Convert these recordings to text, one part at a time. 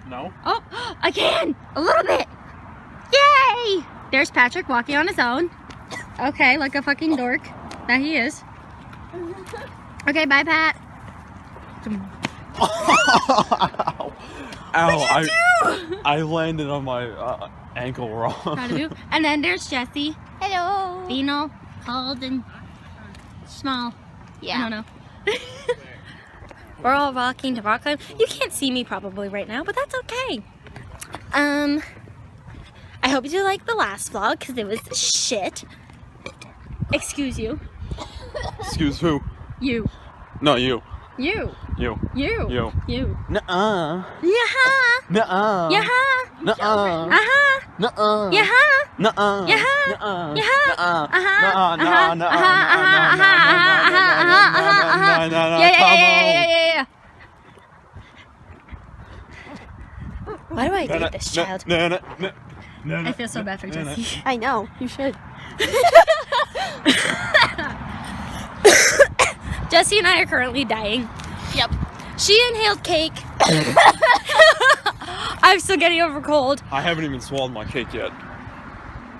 No. Oh, I can! A little bit! Yay! There's Patrick walking on his own. Okay, like a fucking dork. That he is. Okay, bye, Pat. Ow. What'd you do? I landed on my ankle wrong. How to do? And then there's Jesse. Hello. Vino, cold and small. Yeah. I don't know. We're all walking to rock climb. You can't see me probably right now, but that's okay. I hope you liked the last vlog because it was shit. Excuse you. Excuse who? You. No, you. You. You. You. You. You. Nuh-uh. Yaha. Nuh-uh. Yaha. Nuh-uh. Aha. Nuh-uh. Yaha. Nuh-uh. Yaha. Nuh-uh. Yaha. Nuh-uh. Aha. Nuh-uh. Nuh-uh. Nuh-uh. Yeah. Why do I hate this child? I feel so bad for Jesse. I know, you should. Jesse and I are currently dying. Yep. She inhaled cake. I'm still getting over cold. I haven't even swallowed my cake yet.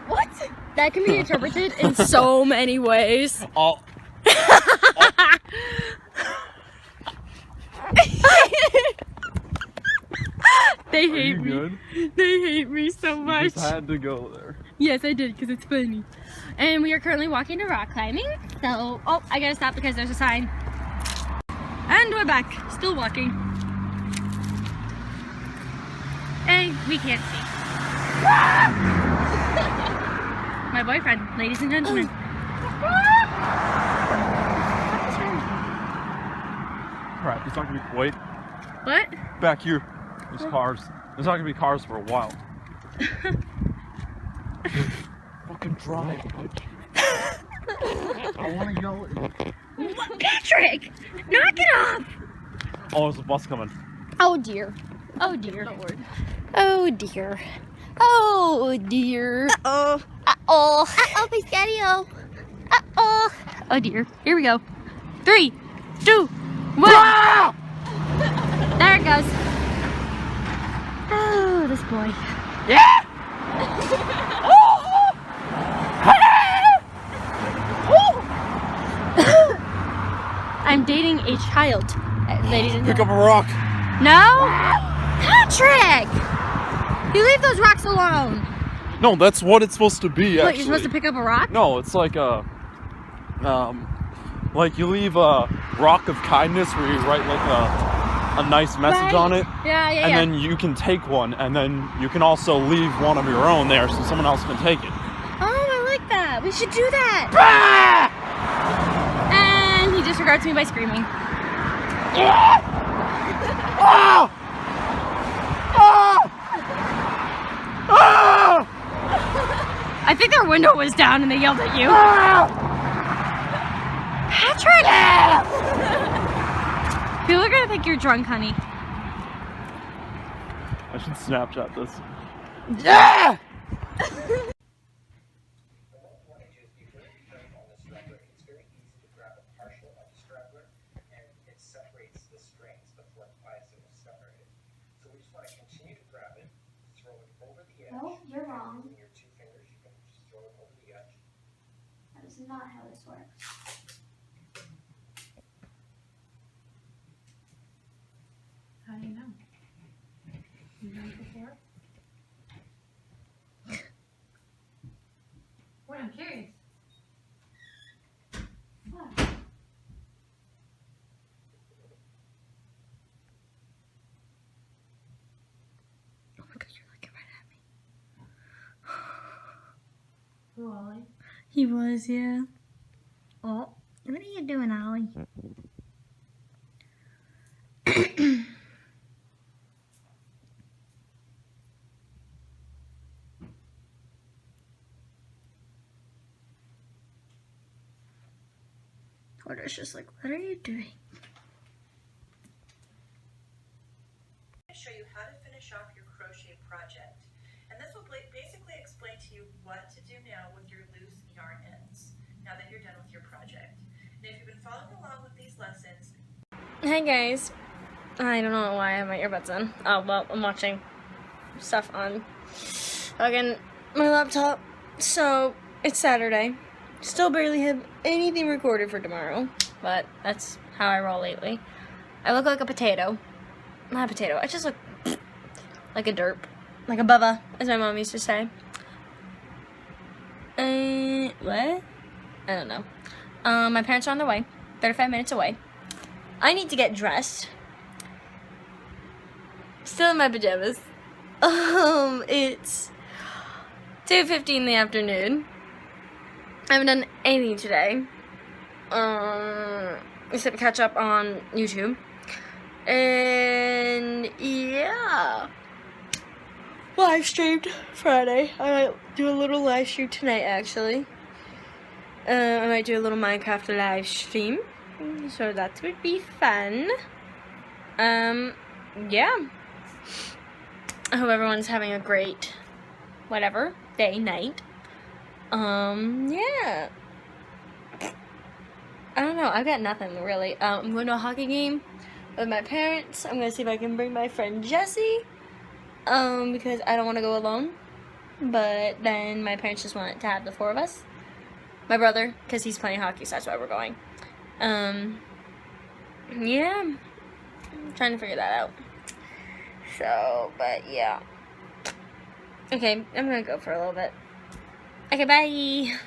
What? That can be interpreted in so many ways. They hate me. Good? They hate me so You much. just had to go there. Yes, I did, because it's funny. And we are currently walking to rock climbing. So, oh, I gotta stop because there's a sign. And we're back, still walking. And we can't see. My boyfriend, ladies and gentlemen. Crap, it's not gonna be. Wait. What? Back here. There's cars. There's not gonna be cars for a while. Fucking drive. I wanna yell it. What? Patrick! Knock it off! Oh, there's a bus coming. Oh dear. Oh dear. Oh dear. Oh dear. Uh-oh. Uh-oh. Uh-oh, Piscatio. Uh-oh. Oh dear. Here we go. 3, 2, 1. Ah! There it goes. Oh, this boy. Yeah! I'm dating a child, ladies and Pick gentlemen. up a rock. No? Patrick! You leave those rocks alone. No, that's what it's supposed to be, actually. What, you're supposed to pick up a rock? No, it's like a, like you leave a rock of kindness where you write like a nice message on it. Yeah. And then you can take one, and then you can also leave one of your own there so someone else can take it. Oh, I like that. We should do that. Ah! And he disregards me by screaming. Ah! Ah! Ah! I think their window was down and they yelled at you. Patrick! People are gonna think you're drunk, honey. I should Snapchat this. Yeah! No, you're wrong. That is not how this works. How do you know? You done it before? Wait, I'm curious. What? Oh my god, you're looking right at me. Who, Ollie? He was, yeah. Oh, what are you doing, Ollie? Porter's just like, what are you doing? Show you how to finish off your crochet project, and this will basically explain to you what to do now with your loose yarn ends now that you're done with your project. And if you've been following along with these lessons, Hi guys. I don't know why I have my earbuds in. Oh, well, I'm watching stuff on again my laptop. So, it's Saturday. Still barely have anything recorded for tomorrow, but that's how I roll lately. I look like a potato. Not a potato. I just look like a derp. Like a bubba, as my mom used to say. What? I don't know. My parents are on their way. 35 minutes away. I need to get dressed. Still in my pajamas. It's 2:50 in the afternoon. I haven't done anything today. Except catch up on YouTube. And yeah. Live streamed Friday. I might do a little live stream tonight actually. I might do a little Minecraft live stream. So that would be fun. Yeah. I hope everyone's having a great whatever day, night. Yeah. I don't know. I've got nothing really. I'm going to a hockey game with my parents. I'm gonna see if I can bring my friend Jessie. Because I don't want to go alone. But then my parents just want to have the 4 of us. My brother, because he's playing hockey, so that's why we're going. Yeah. I'm trying to figure that out. So, but yeah. Okay, I'm gonna go for a little bit. Okay, bye.